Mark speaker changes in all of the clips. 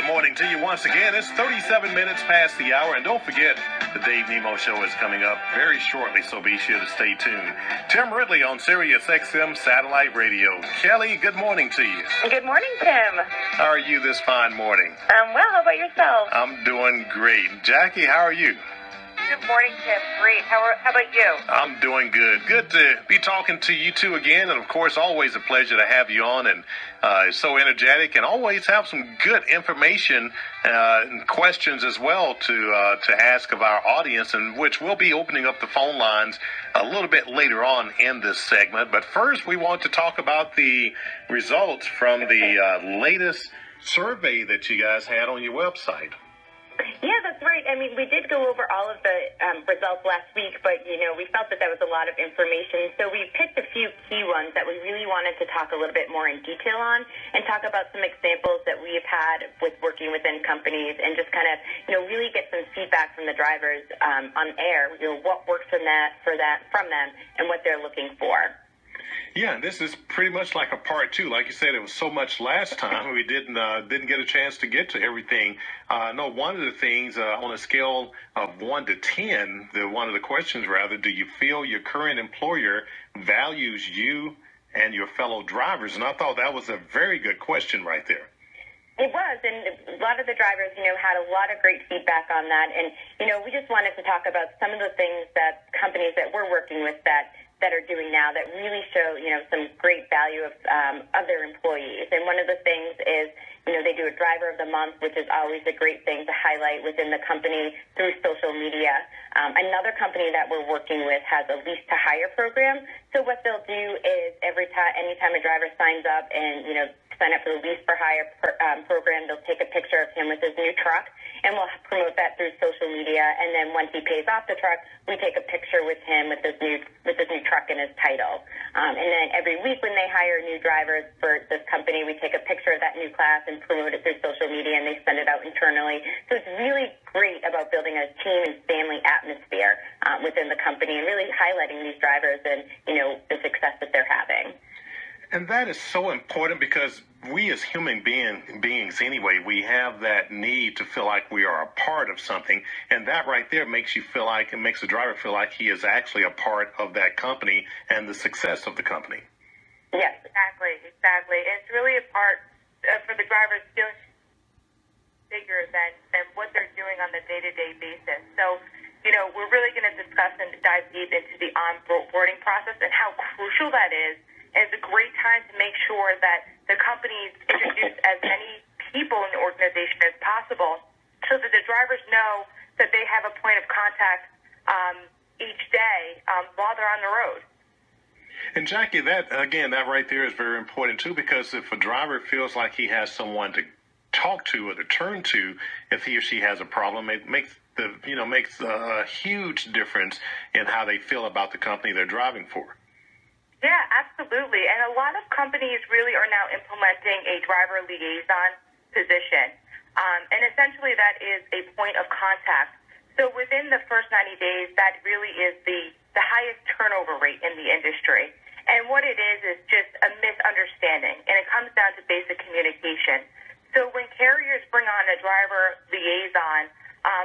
Speaker 1: morning to you once again. It's 37 minutes past the hour, and don't forget, the Dave Nemo Show is coming up very shortly, so be sure to stay tuned. Tim Ridley on Sirius XM Satellite Radio. Kelly, good morning to you.
Speaker 2: Good morning, Tim.
Speaker 1: How are you this fine morning?
Speaker 2: Well, how about yourself?
Speaker 1: I'm doing great. Jackie, how are you?
Speaker 2: Good morning, Tim. Great. How about you?
Speaker 1: I'm doing good. Good to be talking to you two again, and of course, always a pleasure to have you on, and so energetic, and always have some good information and questions as well to ask of our audience, and which we'll be opening up the phone lines a little bit later on in this segment. But first, we want to talk about the results from the latest survey that you guys had on your website.
Speaker 2: Yeah, that's right. I mean, we did go over all of the results last week, but, we felt that was a lot of information. So we picked a few key ones that we really wanted to talk a little bit more in detail on and talk about some examples that we've had with working within companies and just kind of, really get some feedback from the drivers on air, what works from them and what they're looking for.
Speaker 1: Yeah, this is pretty much like a part two. Like you said, it was so much last time we didn't get a chance to get to everything. No, one of the things on a scale of 1 to 10, one of the questions rather, do you feel your current employer values you and your fellow drivers? And I thought that was a very good question right there.
Speaker 2: It was, and a lot of the drivers, had a lot of great feedback on that. And, we just wanted to talk about some of the things that companies that we're working with that are doing now that really show, some great value of their employees. And one of the things is, they do a driver of the month, which is always a great thing to highlight within the company through social media. Another company that we're working with has a lease to hire program. So what they'll do is anytime a driver signs up and, sign up for the lease for hire program, they'll take a picture of him with his new truck, and we'll promote that through social media. And then once he pays off the truck, we take a picture with him with his new truck and his title. And then every week when they hire new drivers for this company, we take a picture of that new class and promote it through social media, and they send it out internally. So it's really great about building a team and family atmosphere within the company and really highlighting these drivers and, the success that they're having.
Speaker 1: And that is so important because we as human beings anyway, we have that need to feel like we are a part of something. And that right there makes the driver feel like he is actually a part of that company and the success of the company.
Speaker 3: Yes, exactly. It's really a part for the drivers feeling bigger than what they're doing on the day-to-day basis. So, we're really going to discuss and dive deep into the onboarding process and how crucial that is. It's a great time to make sure that the companies introduce as many people in the organization as possible so that the drivers know that they have a point of contact each day while they're on the road.
Speaker 1: And Jackie, that right there is very important too, because if a driver feels like he has someone to talk to or to turn to if he or she has a problem, it makes a huge difference in how they feel about the company they're driving for.
Speaker 3: Yeah, absolutely. And a lot of companies really are now implementing a driver liaison position. And essentially that is a point of contact. So within the first 90 days, that really is the highest turnover rate in the industry. And what it is just a misunderstanding. And it comes down to basic communication. So when carriers bring on a driver liaison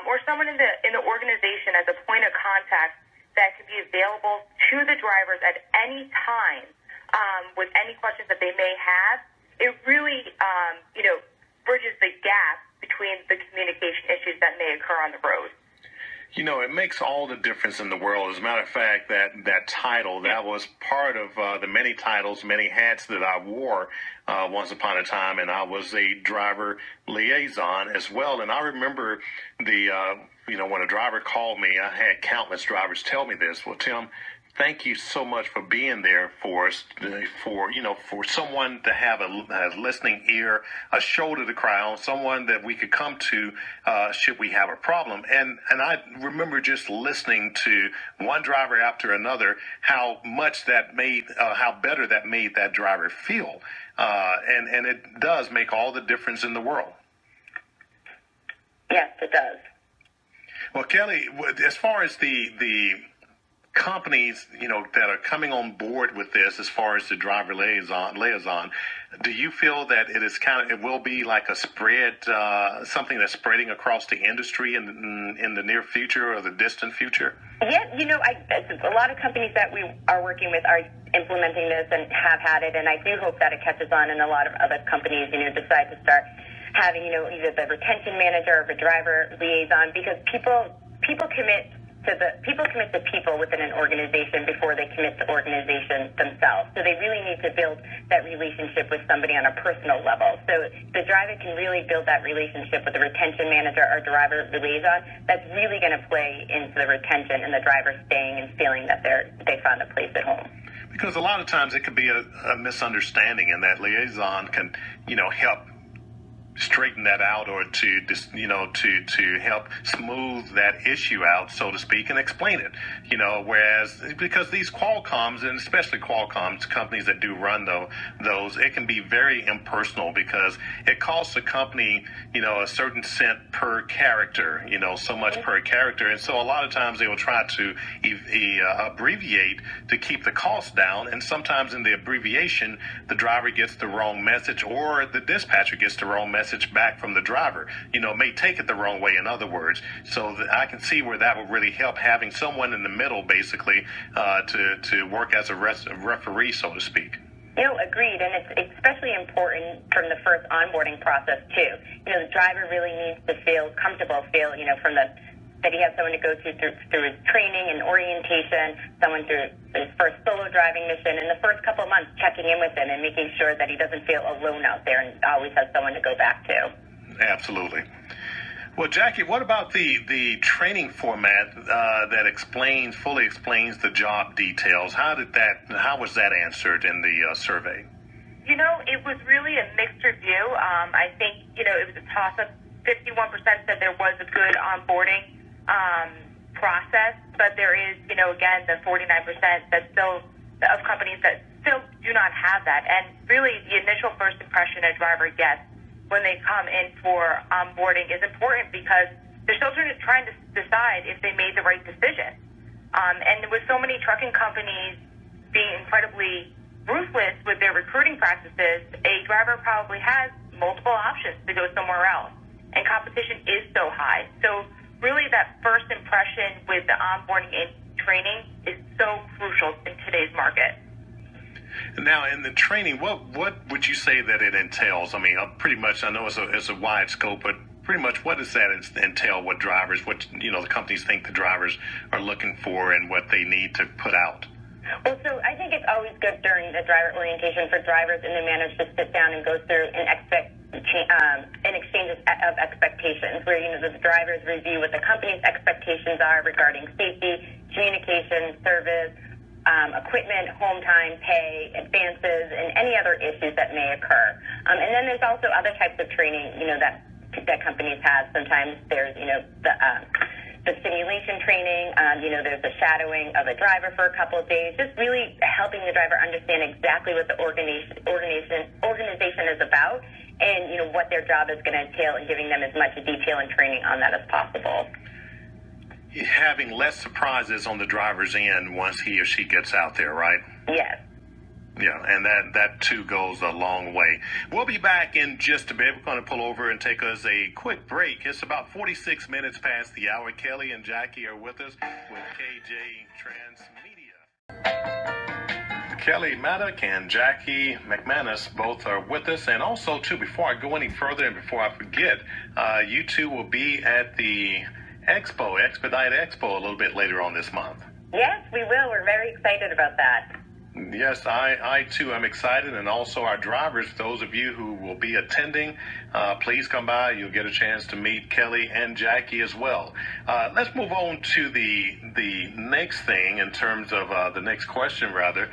Speaker 3: or someone in the organization as a point of contact, that can be available to the drivers at any time with any questions that they may have, it really, bridges the gap between the communication issues that may occur on the road.
Speaker 1: It makes all the difference in the world. As a matter of fact, that title, that was part of the many titles, many hats that I wore once upon a time, and I was a driver liaison as well. And I remember when a driver called me, I had countless drivers tell me this. Well, Tim, thank you so much for being there for us, for someone to have a listening ear, a shoulder to cry on, someone that we could come to should we have a problem. And I remember just listening to one driver after another, how much that made, how better that made that driver feel. And it does make all the difference in the world.
Speaker 2: Yes, it does.
Speaker 1: Well, Kelly, as far as the companies, that are coming on board with this as far as the driver liaison, do you feel that it will be like a spread, something that's spreading across the industry in the near future or the distant future?
Speaker 2: Yeah, a lot of companies that we are working with are implementing this and have had it, and I do hope that it catches on, and a lot of other companies, decide to start having, either the retention manager or the driver liaison, because people commit to people within an organization before they commit to organization themselves. So they really need to build that relationship with somebody on a personal level. So the driver can really build that relationship with the retention manager or driver liaison. That's really going to play into the retention and the driver staying and feeling that they found a place at home.
Speaker 1: Because a lot of times it could be a misunderstanding, and that liaison can, help straighten that out, or to just to help smooth that issue out, so to speak, and explain it. Whereas because these Qualcomms, and especially Qualcomm's companies that do run those, it can be very impersonal, because it costs the company a certain cent per character, so much per character, and so a lot of times they will try to abbreviate to keep the cost down, and sometimes in the abbreviation the driver gets the wrong message, or the dispatcher gets the wrong message back from the driver, may take it the wrong way, in other words. So I can see where that would really help, having someone in the middle, basically, to work as a referee, so to speak.
Speaker 2: Agreed, and it's especially important from the first onboarding process too. The driver really needs to feel comfortable, that he has someone to go through his training and orientation, someone through his first solo driving mission, in the first couple of months checking in with him and making sure that he doesn't feel alone out there and always has someone to go back to.
Speaker 1: Absolutely. Well, Jackie, what about the training format that fully explains the job details? How was that answered in the survey?
Speaker 3: It was really a mixed review. I think, it was a toss-up. 51% said there was a good onboarding process, but there is, again, the 49% of companies that still do not have that. And really, the initial first impression a driver gets when they come in for onboarding is important, because they're still trying to decide if they made the right decision. And with so many trucking companies being incredibly ruthless with their recruiting practices, a driver probably has multiple options to go somewhere else, and competition is so high. So really, that first impression with the onboarding and training is so crucial in today's market.
Speaker 1: Now, in the training, what would you say that it entails? I mean, pretty much, I know it's a wide scope, but pretty much what does that entail? What the companies think the drivers are looking for, and what they need to put out?
Speaker 2: Well, so I think it's always good during the driver orientation for drivers and the managers to sit down and go through an exchange of expectations, where the drivers review what the company's expectations are regarding safety, communication, service, equipment, home time, pay, advances, and any other issues that may occur. And then there's also other types of training, that companies have. Sometimes there's, the simulation training, there's the shadowing of a driver for a couple of days, just really helping the driver understand exactly what the organization is about, and, what their job is going to entail, and giving them as much detail and training on that as possible.
Speaker 1: Having less surprises on the driver's end once he or she gets out there, right?
Speaker 2: Yes.
Speaker 1: Yeah, and that too goes a long way. We'll be back in just a bit. We're going to pull over and take us a quick break. It's about 46 minutes past the hour. Kelly and Jackie are with us with KJ Transmedia. Kelly Maddock and Jackie McManus both are with us. And also, too, before I go any further and before I forget, you two will be at the Expedite Expo, a little bit later on this month.
Speaker 2: Yes, we will. We're very excited about that.
Speaker 1: Yes, I too am excited, and also our drivers, those of you who will be attending, please come by. You'll get a chance to meet Kelly and Jackie as well. Let's move on to the next thing, in terms of the next question, rather.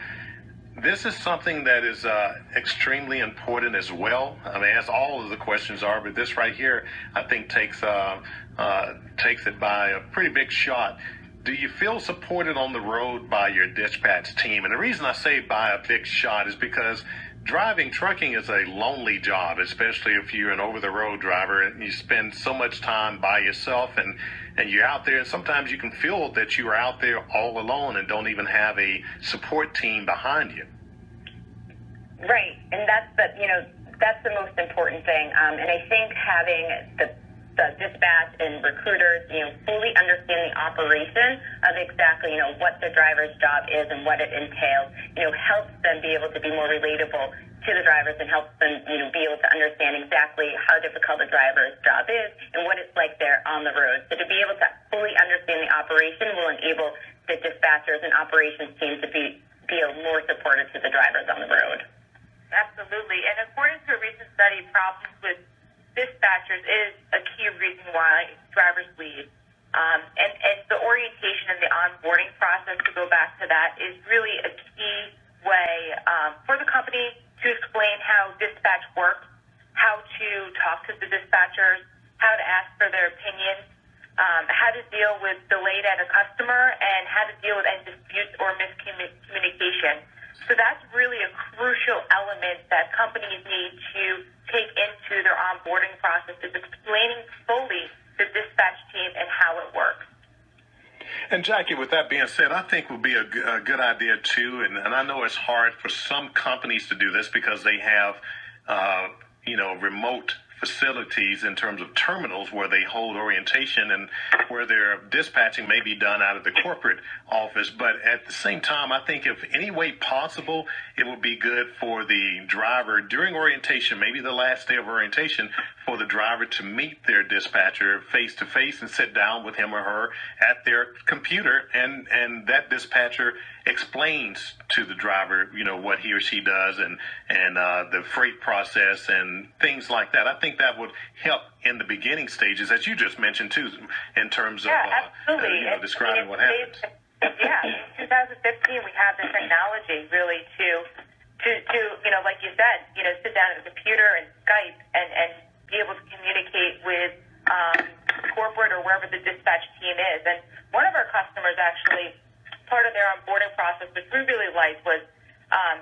Speaker 1: This is something that is extremely important as well. I mean, as all of the questions are, but this right here, I think, takes it by a pretty big shot. Do you feel supported on the road by your dispatch team? And the reason I say by a big shot is because driving trucking is a lonely job, especially if you're an over-the-road driver and you spend so much time by yourself and you're out there. And sometimes you can feel that you are out there all alone and don't even have a support team behind you.
Speaker 2: Right, and that's the most important thing. And I think having the dispatch and recruiters, fully understand the operation of exactly, what the driver's job is and what it entails, helps them be able to be more relatable to the drivers and helps them, be able to understand exactly how difficult the driver's job is and what it's like there on the road. So to be able to fully understand the operation will enable the dispatchers and operations teams to feel more supportive to the drivers on the road.
Speaker 3: Absolutely. And according to a recent study, problems with dispatchers is a key reason why drivers leave. And the orientation and the onboarding process, to go back to that, is really a key way for the company to explain how dispatch works, how to talk to the dispatchers, how to ask for their opinions, how to deal with delayed at a customer, and how to deal with any disputes or miscommunication. So that's really a crucial element that companies need to take into their onboarding process, is explaining fully the dispatch team and how it works.
Speaker 1: And Jackie, with that being said, I think would be a good idea too. And I know it's hard for some companies to do this because they have, remote facilities in terms of terminals where they hold orientation and where their dispatching may be done out of the corporate office. But at the same time, I think if any way possible, it would be good for the driver during orientation, maybe the last day of orientation, for the driver to meet their dispatcher face to face and sit down with him or her at their computer, and that dispatcher explains to the driver, what he or she does and the freight process and things like that. I think that would help in the beginning stages, as you just mentioned too, in terms of describing what happens.
Speaker 3: Yeah, in 2015 we have the technology really to like you said, sit down at a computer and Skype and be able to communicate with corporate or wherever the dispatch team is. And one of our customers actually, part of their onboarding process, which we really liked, was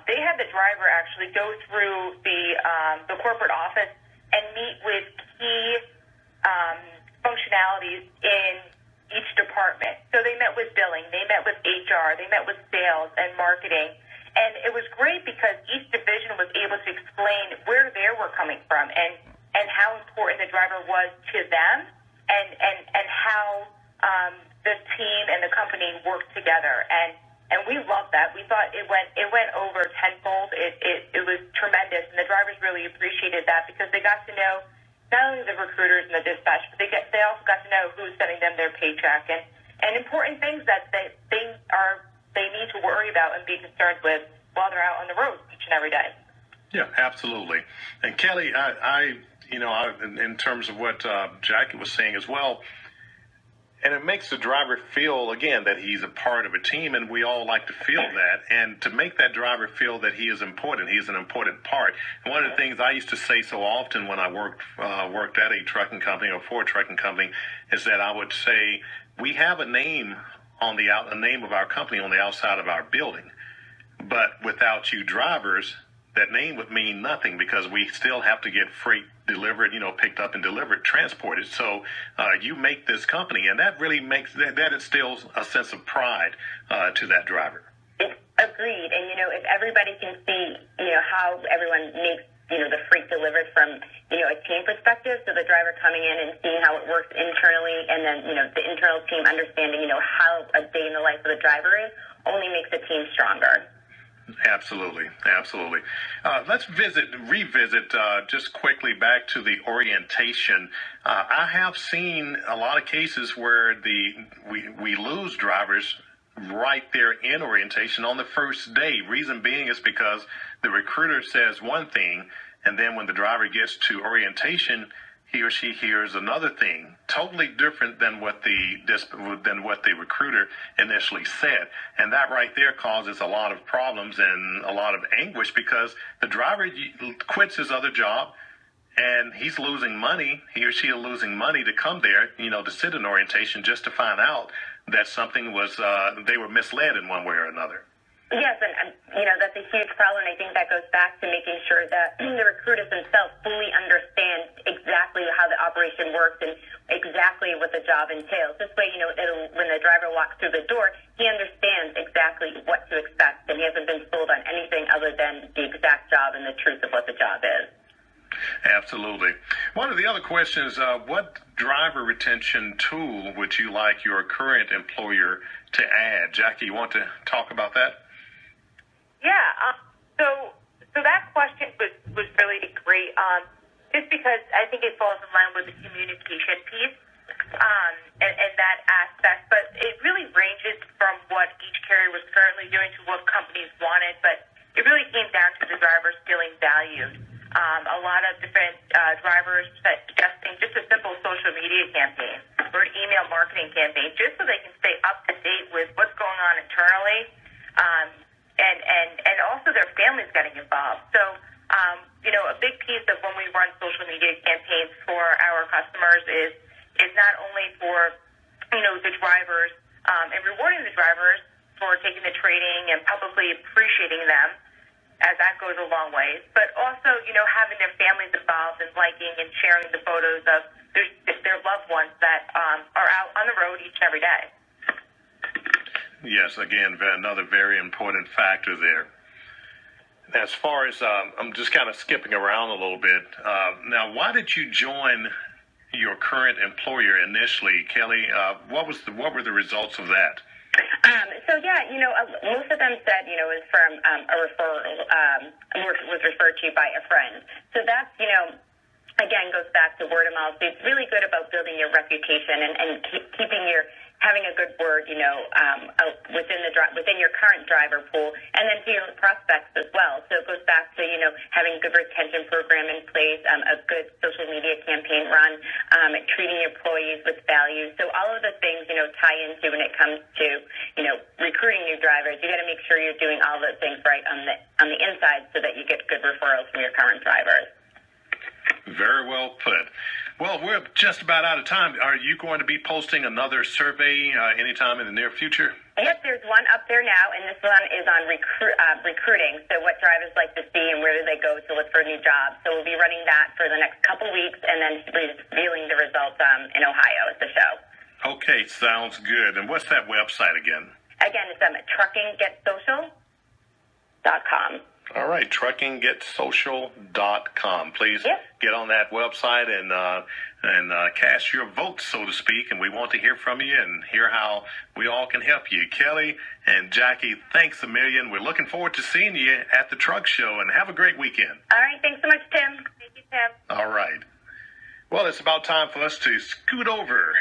Speaker 3: they had the driver actually go through the corporate office and meet with key functionalities in each department. So they met with billing, they met with HR, they met with sales and marketing. And it was great because each division was able to explain where they were coming from and how important the driver was to them and how the team and the company worked together. And we loved that. We thought it went over tenfold. It was tremendous, and the drivers really appreciated that because they got to know not only the recruiters and the dispatch, but they also got to know who's sending them their paycheck and important things that they need to worry about and be concerned with while they're out on the road each and every day.
Speaker 1: Yeah, absolutely. And Kelly, I in terms of what Jackie was saying as well, and it makes the driver feel, again, that he's a part of a team, and we all like to feel that. And to make that driver feel that he is important, he's an important part. And one of the things I used to say so often when I worked at a trucking company or for a trucking company is that I would say, we have a name a name of our company on the outside of our building, but without you drivers, that name would mean nothing because we still have to get freight delivered, picked up and delivered, transported. So you make this company, and that really that instills a sense of pride to that driver.
Speaker 2: Agreed. And, if everybody can see, how everyone makes, the freight delivered from, a team perspective, so the driver coming in and seeing how it works internally, and then, the internal team understanding, how a day in the life of the driver is, only makes the team stronger.
Speaker 1: Absolutely. Let's revisit just quickly back to the orientation. I have seen a lot of cases where we lose drivers right there in orientation on the first day. Reason being is because the recruiter says one thing, and then when the driver gets to orientation, he or she hears another thing totally different than what the recruiter initially said. And that right there causes a lot of problems and a lot of anguish because the driver quits his other job and he's losing money. He or she is losing money to come there, to sit in orientation just to find out that something was, they were misled in one way or another.
Speaker 2: Yes, and that's a huge problem. I think that goes back to making sure that the recruiters themselves fully understand exactly how the operation works and exactly what the job entails. This way, when the driver walks through the door, he understands exactly what to expect, and he hasn't been sold on anything other than the exact job and the truth of what the job is.
Speaker 1: Absolutely. One of the other questions, what driver retention tool would you like your current employer to add? Jackie, you want to talk about that?
Speaker 3: Yeah. So that question was really great. Just because I think it falls in line with the communication piece and that aspect, but it really ranges from what each carrier was currently doing to what companies wanted. But it really came down to the drivers feeling valued. A lot of different drivers suggesting just a simple social media campaign or an email marketing campaign, just so they can stay up to date with what's going on internally. And also their families getting involved. So, a big piece of when we run social media campaigns for our customers is not only for, the drivers and rewarding the drivers for taking the training and publicly appreciating them, as that goes a long way, but also, having their families involved and liking and sharing the photos of their loved ones that are out on the road each and every day.
Speaker 1: Yes, again, another very important factor there. As far as, I'm just kind of skipping around a little bit. Now, why did you join your current employer initially, Kelly? What were the results of that?
Speaker 2: Most of them said, it was from a referral, was referred to by a friend. So that's, again, goes back to word of mouth. It's really good about building your reputation and having a good word, within your current driver pool, and then to your prospects as well. So it goes back to, having a good retention program in place, a good social media campaign run, treating employees with value. So all of the things, tie into when it comes to, recruiting new drivers. You got to make sure you're doing all those things right on the inside so that you get good referrals from your current drivers.
Speaker 1: Very well put. Well, we're just about out of time. Are you going to be posting another survey anytime in the near future?
Speaker 2: Yep, there's one up there now, and this one is on recruiting. So what drivers like to see and where do they go to look for a new job. So we'll be running that for the next couple weeks and then revealing the results in Ohio at the show.
Speaker 1: Okay, sounds good. And what's that website again?
Speaker 2: Again, it's truckinggetsocial.com.
Speaker 1: All right, truckinggetsocial.com. Please get on that website and cast your vote, so to speak. And we want to hear from you and hear how we all can help you. Kelly and Jackie, thanks a million. We're looking forward to seeing you at the truck show, and have a great weekend.
Speaker 2: All right, thanks so much, Tim. Thank you, Tim.
Speaker 1: All right. Well, it's about time for us to scoot over